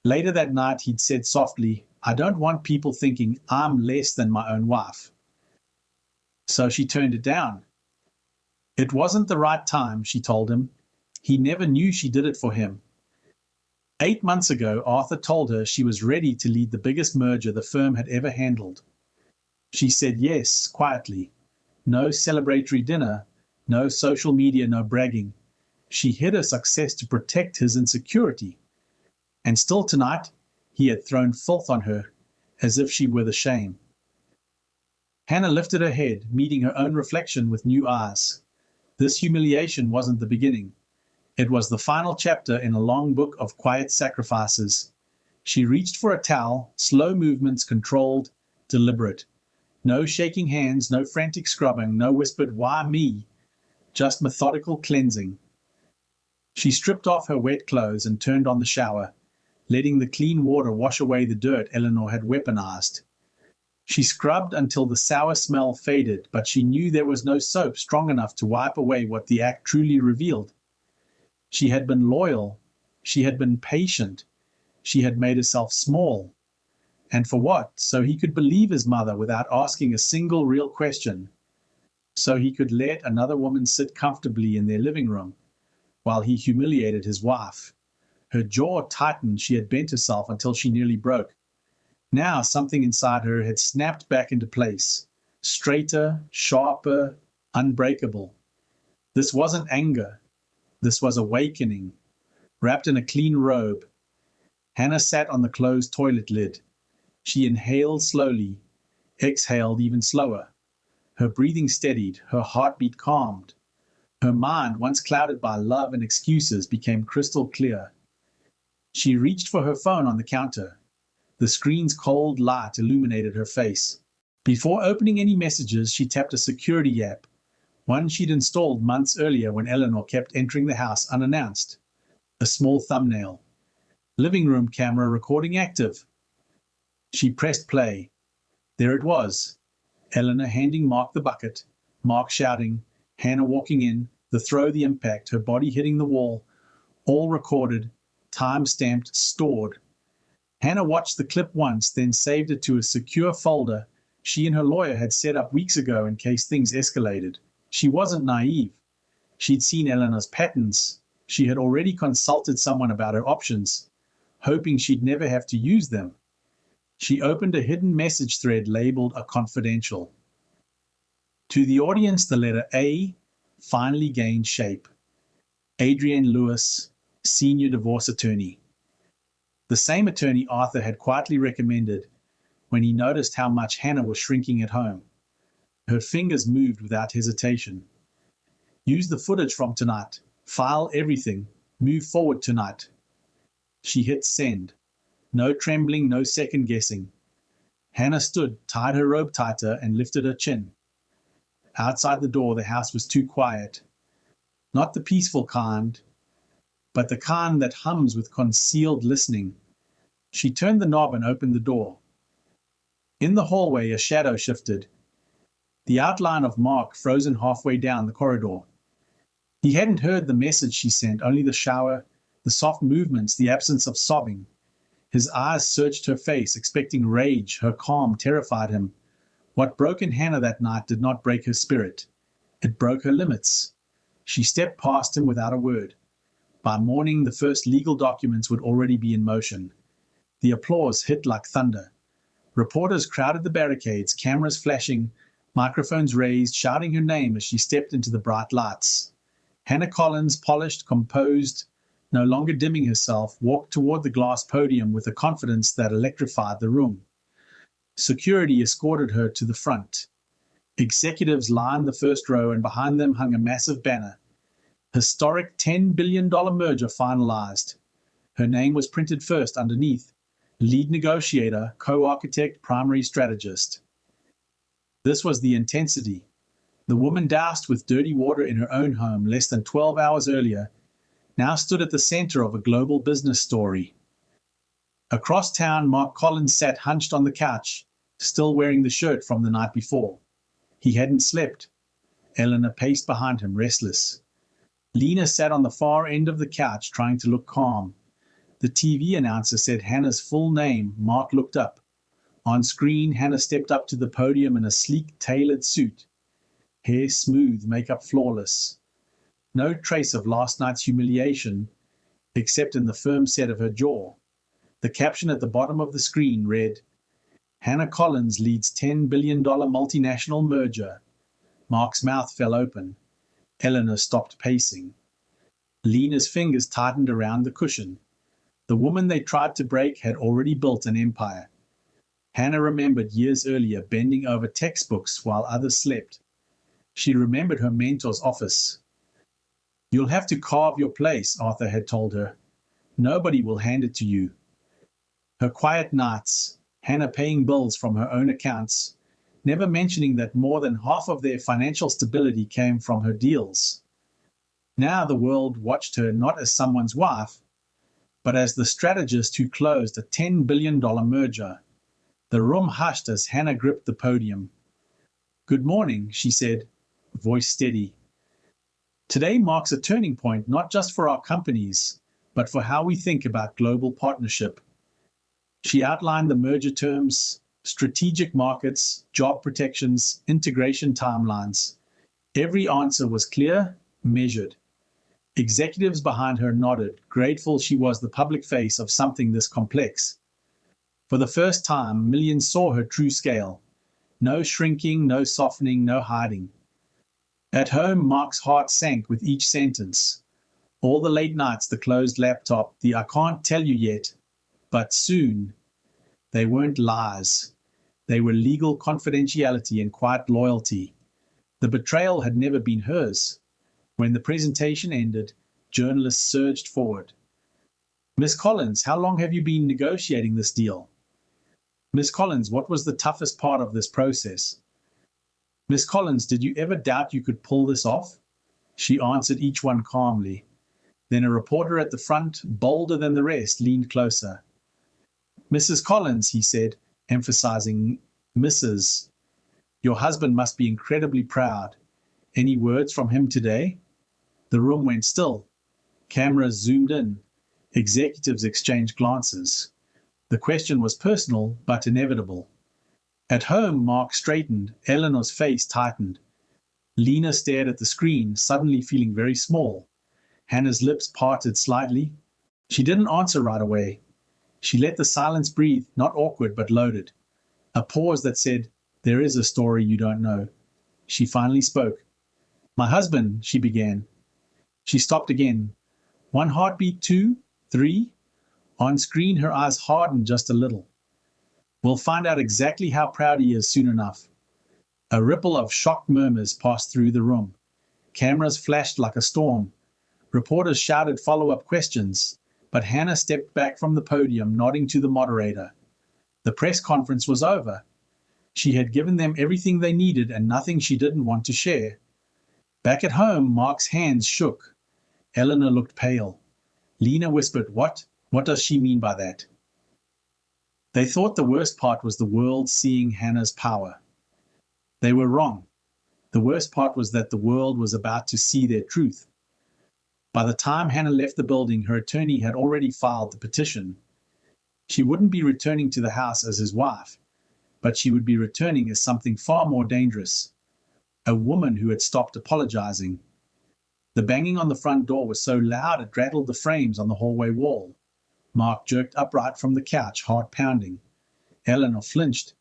Later that night, he'd said softly, "I don't want people thinking I'm less than my own wife." So she turned it down. It wasn't the right time, she told him. He never knew she did it for him. 8 months ago, Arthur told her she was ready to lead the biggest merger the firm had ever handled. She said yes, quietly. No celebratory dinner, no social media, no bragging. She hid her success to protect his insecurity. And still tonight, he had thrown filth on her, as if she were the shame. Hannah lifted her head, meeting her own reflection with new eyes. This humiliation wasn't the beginning. It was the final chapter in a long book of quiet sacrifices. She reached for a towel, slow movements, controlled, deliberate. No shaking hands, no frantic scrubbing, no whispered, "Why me?" Just methodical cleansing. She stripped off her wet clothes and turned on the shower, letting the clean water wash away the dirt Eleanor had weaponized. She scrubbed until the sour smell faded, but she knew there was no soap strong enough to wipe away what the act truly revealed. She had been loyal. She had been patient. She had made herself small. And for what? So he could believe his mother without asking a single real question. So he could let another woman sit comfortably in their living room while he humiliated his wife. Her jaw tightened. She had bent herself until she nearly broke. Now something inside her had snapped back into place, straighter, sharper, unbreakable. This wasn't anger. This was awakening. Wrapped in a clean robe, Hannah sat on the closed toilet lid. She inhaled slowly, exhaled even slower. Her breathing steadied, her heartbeat calmed. Her mind, once clouded by love and excuses, became crystal clear. She reached for her phone on the counter. The screen's cold light illuminated her face. Before opening any messages, she tapped a security app, one she'd installed months earlier when Eleanor kept entering the house unannounced. A small thumbnail. Living room camera recording active. She pressed play. There it was. Eleanor handing Mark the bucket, Mark shouting, Hannah walking in, the throw, the impact, her body hitting the wall, all recorded, time-stamped, stored. Hannah watched the clip once, then saved it to a secure folder she and her lawyer had set up weeks ago in case things escalated. She wasn't naive. She'd seen Eleanor's patterns. She had already consulted someone about her options, hoping she'd never have to use them. She opened a hidden message thread labeled a confidential. To the audience, the letter A finally gained shape. Adrienne Lewis, senior divorce attorney. The same attorney Arthur had quietly recommended when he noticed how much Hannah was shrinking at home. Her fingers moved without hesitation. Use the footage from tonight. File everything. Move forward tonight. She hit send. No trembling, no second guessing. Hannah stood, tied her robe tighter, and lifted her chin. Outside the door, the house was too quiet. Not the peaceful kind, but the kind that hums with concealed listening. She turned the knob and opened the door. In the hallway, a shadow shifted, the outline of Mark frozen halfway down the corridor. He hadn't heard the message she sent, only the shower, the soft movements, the absence of sobbing. His eyes searched her face, expecting rage. Her calm terrified him. What broke in Hannah that night did not break her spirit. It broke her limits. She stepped past him without a word. By morning, the first legal documents would already be in motion. The applause hit like thunder. Reporters crowded the barricades, cameras flashing, microphones raised, shouting her name as she stepped into the bright lights. Hannah Collins, polished, composed, no longer dimming herself, walked toward the glass podium with a confidence that electrified the room. Security escorted her to the front. Executives lined the first row, and behind them hung a massive banner. Historic $10 billion merger finalized. Her name was printed first underneath. Lead negotiator, co-architect, primary strategist. This was the intensity. The woman doused with dirty water in her own home less than 12 hours earlier now stood at the center of a global business story. Across town, Mark Collins sat hunched on the couch, still wearing the shirt from the night before. He hadn't slept. Eleanor paced behind him, restless. Lena sat on the far end of the couch, trying to look calm. The TV announcer said Hannah's full name. Mark looked up. On screen, Hannah stepped up to the podium in a sleek, tailored suit. Hair smooth, makeup flawless. No trace of last night's humiliation, except in the firm set of her jaw. The caption at the bottom of the screen read, Hannah Collins leads $10 billion multinational merger. Mark's mouth fell open. Eleanor stopped pacing. Lena's fingers tightened around the cushion. The woman they tried to break had already built an empire. Hannah remembered years earlier bending over textbooks while others slept. She remembered her mentor's office. You'll have to carve your place, Arthur had told her. Nobody will hand it to you. Her quiet nights, Hannah paying bills from her own accounts, never mentioning that more than half of their financial stability came from her deals. Now the world watched her not as someone's wife, but as the strategist who closed a $10 billion merger. The room hushed as Hannah gripped the podium. Good morning, she said, voice steady. Today marks a turning point not just for our companies, but for how we think about global partnership. She outlined the merger terms, strategic markets, job protections, integration timelines. Every answer was clear, measured. Executives behind her nodded, grateful she was the public face of something this complex. For the first time, millions saw her true scale. No shrinking, no softening, no hiding. At home, Mark's heart sank with each sentence. All the late nights, the closed laptop, the I can't tell you yet, but soon. They weren't lies. They were legal confidentiality and quiet loyalty. The betrayal had never been hers. When the presentation ended, journalists surged forward. Miss Collins, how long have you been negotiating this deal? Miss Collins, what was the toughest part of this process? Miss Collins, did you ever doubt you could pull this off? She answered each one calmly. Then a reporter at the front, bolder than the rest, leaned closer. Mrs. Collins, he said, emphasizing Mrs. Your husband must be incredibly proud. Any words from him today? The room went still. Cameras zoomed in. Executives exchanged glances. The question was personal, but inevitable. At home, Mark straightened. Eleanor's face tightened. Lena stared at the screen, suddenly feeling very small. Hannah's lips parted slightly. She didn't answer right away. She let the silence breathe, not awkward, but loaded. A pause that said, there is a story you don't know. She finally spoke. My husband, she began. She stopped again. 1 heartbeat, 2, 3. On screen, her eyes hardened just a little. We'll find out exactly how proud he is soon enough. A ripple of shocked murmurs passed through the room. Cameras flashed like a storm. Reporters shouted follow-up questions, but Hannah stepped back from the podium, nodding to the moderator. The press conference was over. She had given them everything they needed and nothing she didn't want to share. Back at home, Mark's hands shook. Eleanor looked pale. Lena whispered, What? What does she mean by that? They thought the worst part was the world seeing Hannah's power. They were wrong. The worst part was that the world was about to see their truth. By the time Hannah left the building, her attorney had already filed the petition. She wouldn't be returning to the house as his wife, but she would be returning as something far more dangerous, a woman who had stopped apologizing. The banging on the front door was so loud it rattled the frames on the hallway wall. Mark jerked upright from the couch, heart pounding. Eleanor flinched.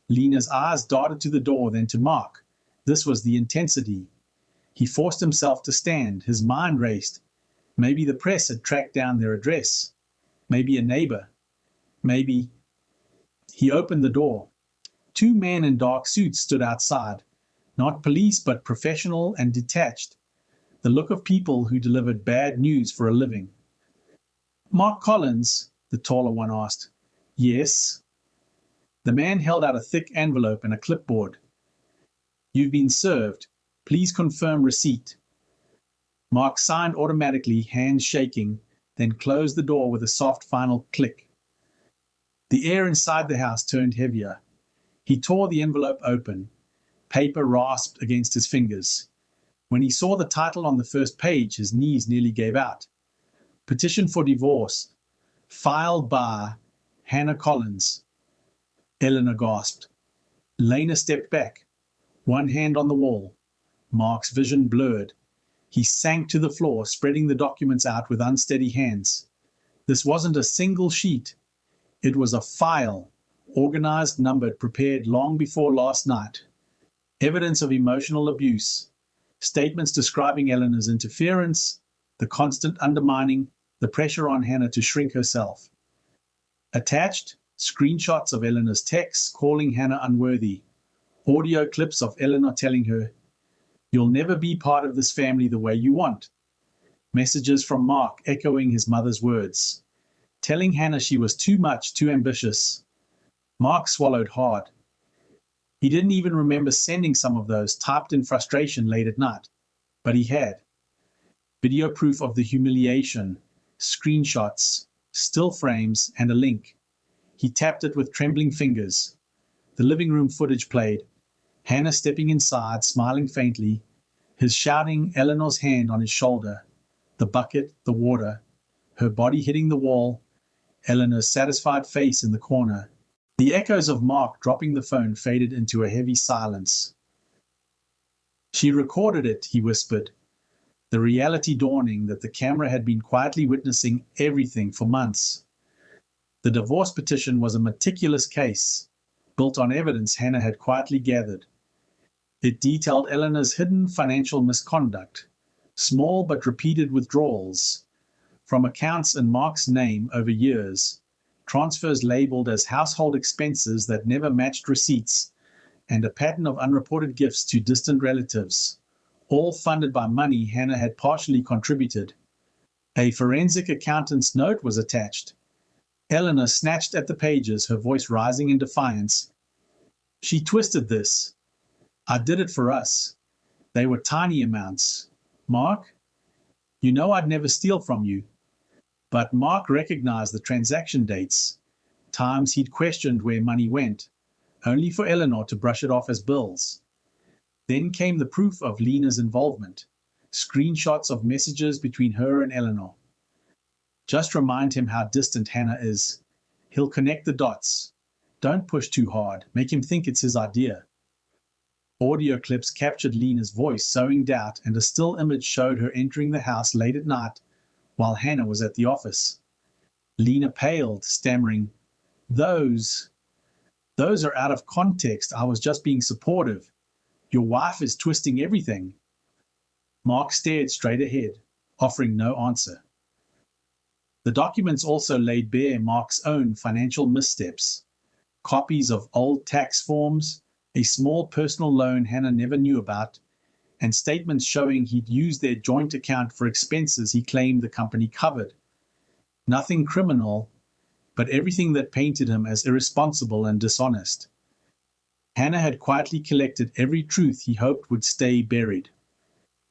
Lena's eyes darted to the door, then to Mark. This was the intensity. He forced himself to stand. His mind raced. Maybe the press had tracked down their address. Maybe a neighbor. Maybe... He opened the door. Two men in dark suits stood outside. Not police, but professional and detached. The look of people who delivered bad news for a living. "Mark Collins?" the taller one asked. "Yes." The man held out a thick envelope and a clipboard. "You've been served. Please confirm receipt." Mark signed automatically, hands shaking, then closed the door with a soft final click. The air inside the house turned heavier. He tore the envelope open. Paper rasped against his fingers. When he saw the title on the first page, his knees nearly gave out. Petition for divorce. Filed by Hannah Collins. Eleanor gasped. Lena stepped back, one hand on the wall. Mark's vision blurred. He sank to the floor, spreading the documents out with unsteady hands. This wasn't a single sheet. It was a file, organized, numbered, prepared long before last night. Evidence of emotional abuse. Statements describing Eleanor's interference, the constant undermining, the pressure on Hannah to shrink herself. Attached, screenshots of Eleanor's texts calling Hannah unworthy. Audio clips of Eleanor telling her, "You'll never be part of this family the way you want." Messages from Mark echoing his mother's words, telling Hannah she was too much, too ambitious. Mark swallowed hard. He didn't even remember sending some of those, typed in frustration late at night. But he had. Video proof of the humiliation, screenshots, still frames, and a link. He tapped it with trembling fingers. The living room footage played. Hannah stepping inside, smiling faintly, his shouting, Eleanor's hand on his shoulder, the bucket, the water, her body hitting the wall, Eleanor's satisfied face in the corner. The echoes of Mark dropping the phone faded into a heavy silence. "She recorded it," he whispered, the reality dawning that the camera had been quietly witnessing everything for months. The divorce petition was a meticulous case, built on evidence Hannah had quietly gathered. It detailed Eleanor's hidden financial misconduct, small but repeated withdrawals, from accounts in Mark's name over years, transfers labeled as household expenses that never matched receipts, and a pattern of unreported gifts to distant relatives, all funded by money Hannah had partially contributed. A forensic accountant's note was attached. Eleanor snatched at the pages, her voice rising in defiance. "She twisted this. I did it for us. They were tiny amounts. Mark, you know I'd never steal from you." But Mark recognized the transaction dates, times he'd questioned where money went, only for Eleanor to brush it off as bills. Then came the proof of Lena's involvement, screenshots of messages between her and Eleanor. Just remind him how distant Hannah is. He'll connect the dots. Don't push too hard. Make him think it's his idea. Audio clips captured Lena's voice, sowing doubt, and a still image showed her entering the house late at night while Hannah was at the office. Lena paled, stammering, Those are out of context. I was just being supportive. Your wife is twisting everything." Mark stared straight ahead, offering no answer. The documents also laid bare Mark's own financial missteps. Copies of old tax forms, a small personal loan Hannah never knew about, and statements showing he'd used their joint account for expenses he claimed the company covered. Nothing criminal, but everything that painted him as irresponsible and dishonest. Hannah had quietly collected every truth he hoped would stay buried.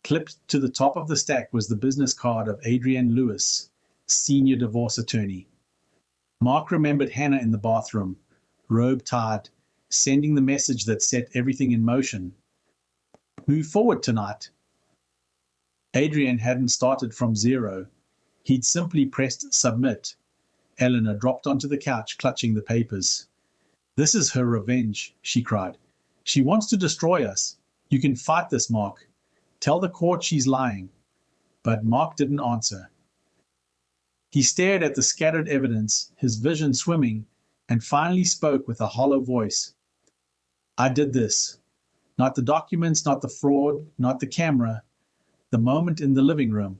Clipped to the top of the stack was the business card of Adrienne Lewis, senior divorce attorney. Mark remembered Hannah in the bathroom, robe tied, sending the message that set everything in motion. Move forward tonight. Adrian hadn't started from zero. He'd simply pressed submit. Eleanor dropped onto the couch, clutching the papers. This is her revenge, she cried. She wants to destroy us. You can fight this, Mark. Tell the court she's lying. But Mark didn't answer. He stared at the scattered evidence, his vision swimming, and finally spoke with a hollow voice. I did this. Not the documents, not the fraud, not the camera. The moment in the living room.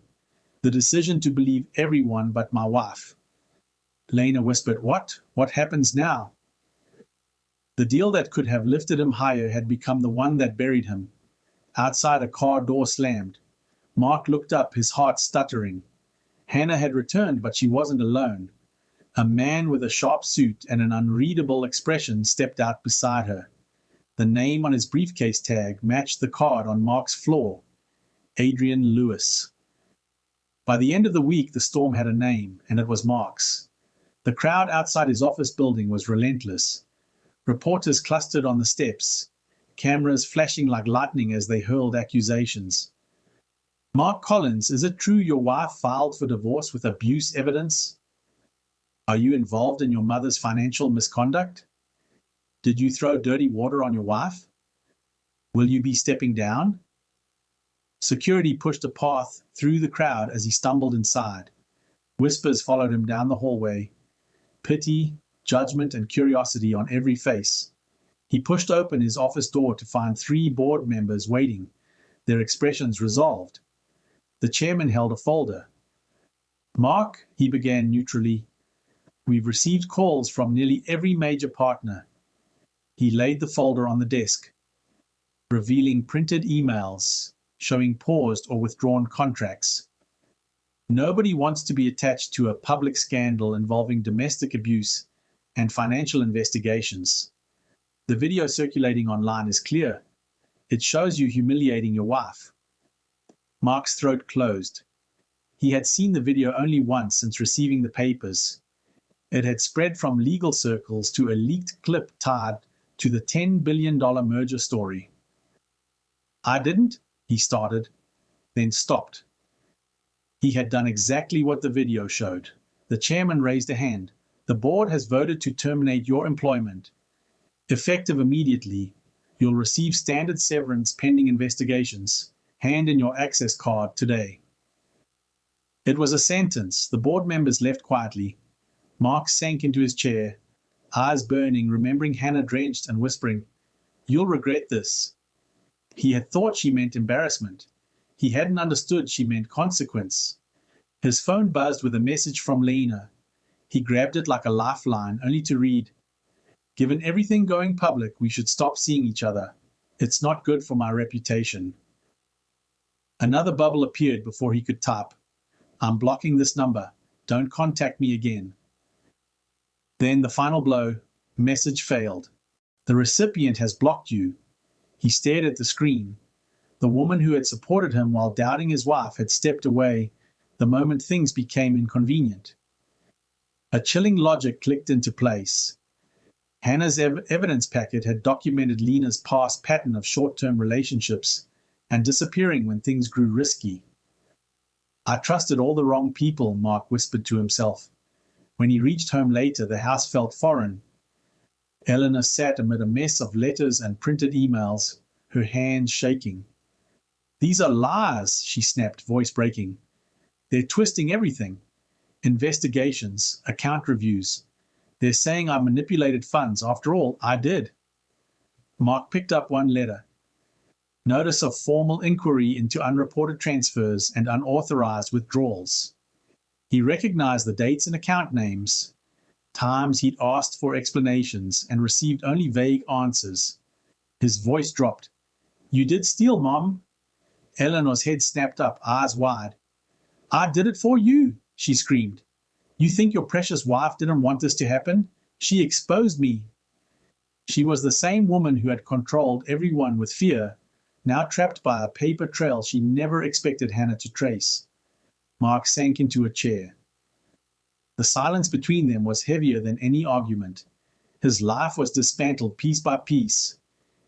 The decision to believe everyone but my wife. Lena whispered, What? What happens now? The deal that could have lifted him higher had become the one that buried him. Outside, a car door slammed. Mark looked up, his heart stuttering. Hannah had returned, but she wasn't alone. A man with a sharp suit and an unreadable expression stepped out beside her. The name on his briefcase tag matched the card on Mark's floor. Adrian Lewis. By the end of the week, the storm had a name, and it was Mark's. The crowd outside his office building was relentless. Reporters clustered on the steps, cameras flashing like lightning as they hurled accusations. Mark Collins, is it true your wife filed for divorce with abuse evidence? Are you involved in your mother's financial misconduct? Did you throw dirty water on your wife? Will you be stepping down? Security pushed a path through the crowd as he stumbled inside. Whispers followed him down the hallway. Pity, judgment, and curiosity on every face. He pushed open his office door to find 3 board members waiting, their expressions resolved. The chairman held a folder. Mark, he began neutrally, we've received calls from nearly every major partner. He laid the folder on the desk, revealing printed emails, showing paused or withdrawn contracts. Nobody wants to be attached to a public scandal involving domestic abuse and financial investigations. The video circulating online is clear. It shows you humiliating your wife. Mark's throat closed. He had seen the video only once since receiving the papers. It had spread from legal circles to a leaked clip tied to the $10 billion merger story. I didn't, he started, then stopped. He had done exactly what the video showed. The chairman raised a hand. The board has voted to terminate your employment. Effective immediately, you'll receive standard severance pending investigations. Hand in your access card today. It was a sentence. The board members left quietly. Mark sank into his chair, eyes burning, remembering Hannah drenched and whispering, You'll regret this. He had thought she meant embarrassment. He hadn't understood she meant consequence. His phone buzzed with a message from Lena. He grabbed it like a lifeline, only to read, Given everything going public, we should stop seeing each other. It's not good for my reputation. Another bubble appeared before he could type. I'm blocking this number. Don't contact me again. Then the final blow. Message failed. The recipient has blocked you. He stared at the screen. The woman who had supported him while doubting his wife had stepped away the moment things became inconvenient. A chilling logic clicked into place. Hannah's evidence packet had documented Lena's past pattern of short-term relationships and disappearing when things grew risky. I trusted all the wrong people, Mark whispered to himself. When he reached home later, the house felt foreign. Eleanor sat amid a mess of letters and printed emails, her hands shaking. These are lies, she snapped, voice breaking. They're twisting everything. Investigations, account reviews. They're saying I manipulated funds. After all, I did. Mark picked up one letter. Notice of formal inquiry into unreported transfers and unauthorized withdrawals. He recognized the dates and account names, times he'd asked for explanations and received only vague answers. His voice dropped. You did steal, Mom. Eleanor's head snapped up, eyes wide. I did it for you, she screamed. You think your precious wife didn't want this to happen? She exposed me. She was the same woman who had controlled everyone with fear, now trapped by a paper trail she never expected Hannah to trace. Mark sank into a chair. The silence between them was heavier than any argument. His life was dismantled piece by piece.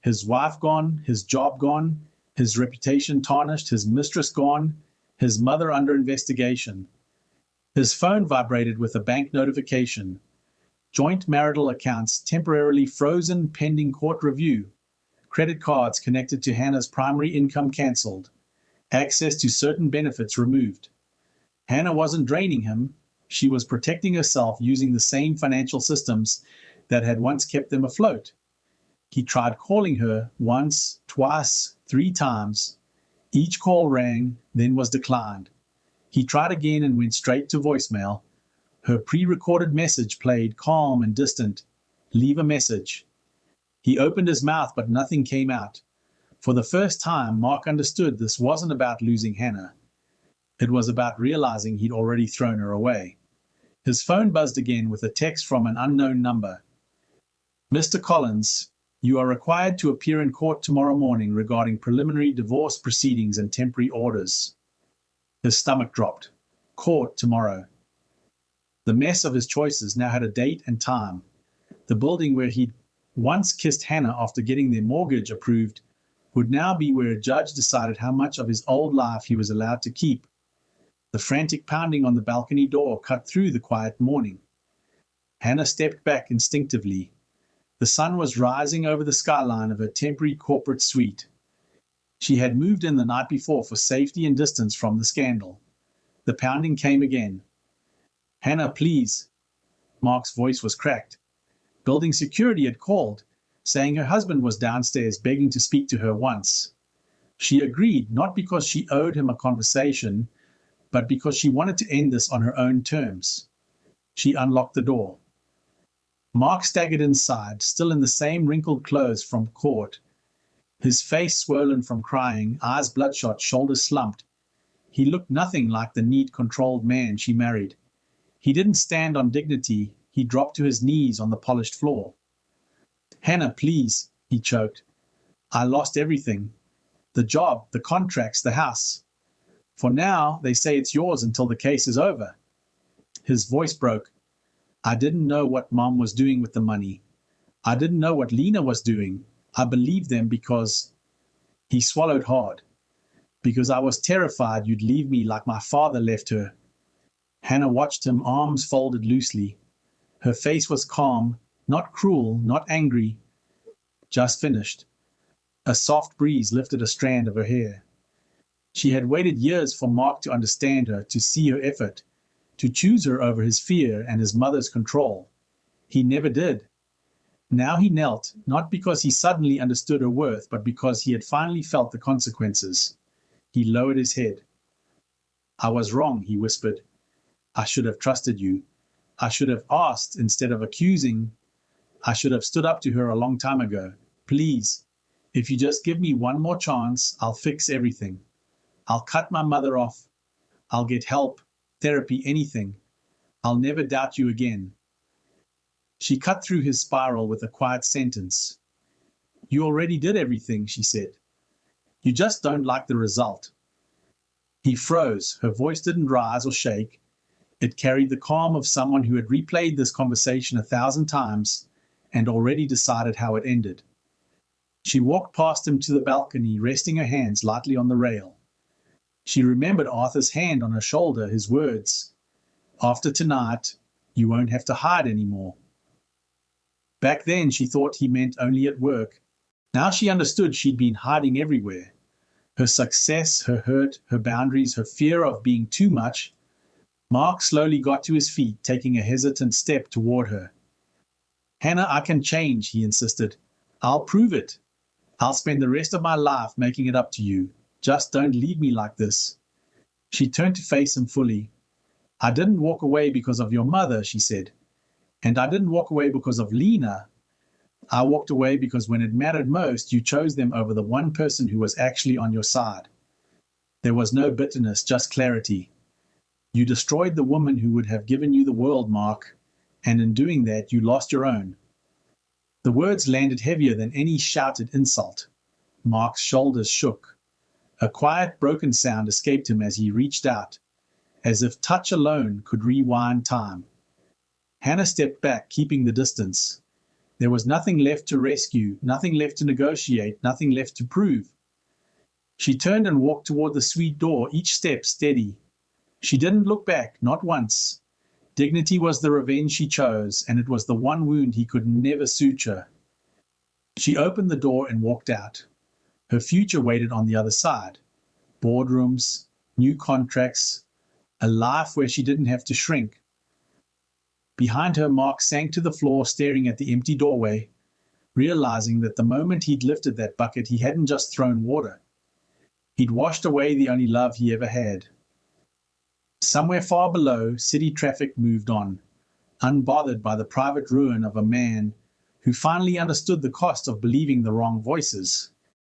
His wife gone, his job gone, his reputation tarnished, his mistress gone, his mother under investigation. His phone vibrated with a bank notification. Joint marital accounts temporarily frozen pending court review. Credit cards connected to Hannah's primary income cancelled. Access to certain benefits removed. Hannah wasn't draining him. She was protecting herself using the same financial systems that had once kept them afloat. He tried calling her once, twice, 3 times. Each call rang, then was declined. He tried again and went straight to voicemail. Her pre-recorded message played, calm and distant. Leave a message. He opened his mouth, but nothing came out. For the first time, Mark understood this wasn't about losing Hannah. It was about realizing he'd already thrown her away. His phone buzzed again with a text from an unknown number. Mr. Collins, you are required to appear in court tomorrow morning regarding preliminary divorce proceedings and temporary orders. His stomach dropped. Court tomorrow. The mess of his choices now had a date and time. The building where he'd once kissed Hannah after getting their mortgage approved would now be where a judge decided how much of his old life he was allowed to keep. The frantic pounding on the balcony door cut through the quiet morning. Hannah stepped back instinctively. The sun was rising over the skyline of her temporary corporate suite. She had moved in the night before for safety and distance from the scandal. The pounding came again. Hannah, please. Mark's voice was cracked. Building security had called, saying her husband was downstairs begging to speak to her once. She agreed, not because she owed him a conversation, but because she wanted to end this on her own terms. She unlocked the door. Mark staggered inside, still in the same wrinkled clothes from court. His face swollen from crying, eyes bloodshot, shoulders slumped. He looked nothing like the neat, controlled man she married. He didn't stand on dignity. He dropped to his knees on the polished floor. Hannah, please, he choked. I lost everything. The job, the contracts, the house. For now, they say it's yours until the case is over. His voice broke. I didn't know what Mom was doing with the money. I didn't know what Lena was doing. I believed them because... He swallowed hard. Because I was terrified you'd leave me like my father left her. Hannah watched him, arms folded loosely. Her face was calm, not cruel, not angry, just finished. A soft breeze lifted a strand of her hair. She had waited years for Mark to understand her, to see her effort, to choose her over his fear and his mother's control. He never did. Now he knelt, not because he suddenly understood her worth, but because he had finally felt the consequences. He lowered his head. I was wrong, he whispered. I should have trusted you. I should have asked instead of accusing. I should have stood up to her a long time ago. Please, if you just give me one more chance, I'll fix everything. I'll cut my mother off. I'll get help, therapy, anything. I'll never doubt you again. She cut through his spiral with a quiet sentence. You already did everything, she said. You just don't like the result. He froze. Her voice didn't rise or shake. It carried the calm of someone who had replayed this conversation 1,000 times and already decided how it ended. She walked past him to the balcony, resting her hands lightly on the rail. She remembered Arthur's hand on her shoulder, his words. After tonight, you won't have to hide anymore. Back then, she thought he meant only at work. Now she understood she'd been hiding everywhere. Her success, her hurt, her boundaries, her fear of being too much. Mark slowly got to his feet, taking a hesitant step toward her. Hannah, I can change, he insisted. I'll prove it. I'll spend the rest of my life making it up to you. Just don't leave me like this. She turned to face him fully. I didn't walk away because of your mother, she said. And I didn't walk away because of Lena. I walked away because when it mattered most, you chose them over the one person who was actually on your side. There was no bitterness, just clarity. You destroyed the woman who would have given you the world, Mark, and in doing that, you lost your own. The words landed heavier than any shouted insult. Mark's shoulders shook. A quiet, broken sound escaped him as he reached out, as if touch alone could rewind time. Hannah stepped back, keeping the distance. There was nothing left to rescue, nothing left to negotiate, nothing left to prove. She turned and walked toward the suite door, each step steady. She didn't look back, not once. Dignity was the revenge she chose, and it was the one wound he could never suture. She opened the door and walked out. Her future waited on the other side. Boardrooms, new contracts, a life where she didn't have to shrink. Behind her, Mark sank to the floor, staring at the empty doorway, realizing that the moment he'd lifted that bucket, he hadn't just thrown water. He'd washed away the only love he ever had. Somewhere far below, city traffic moved on, unbothered by the private ruin of a man who finally understood the cost of believing the wrong voices.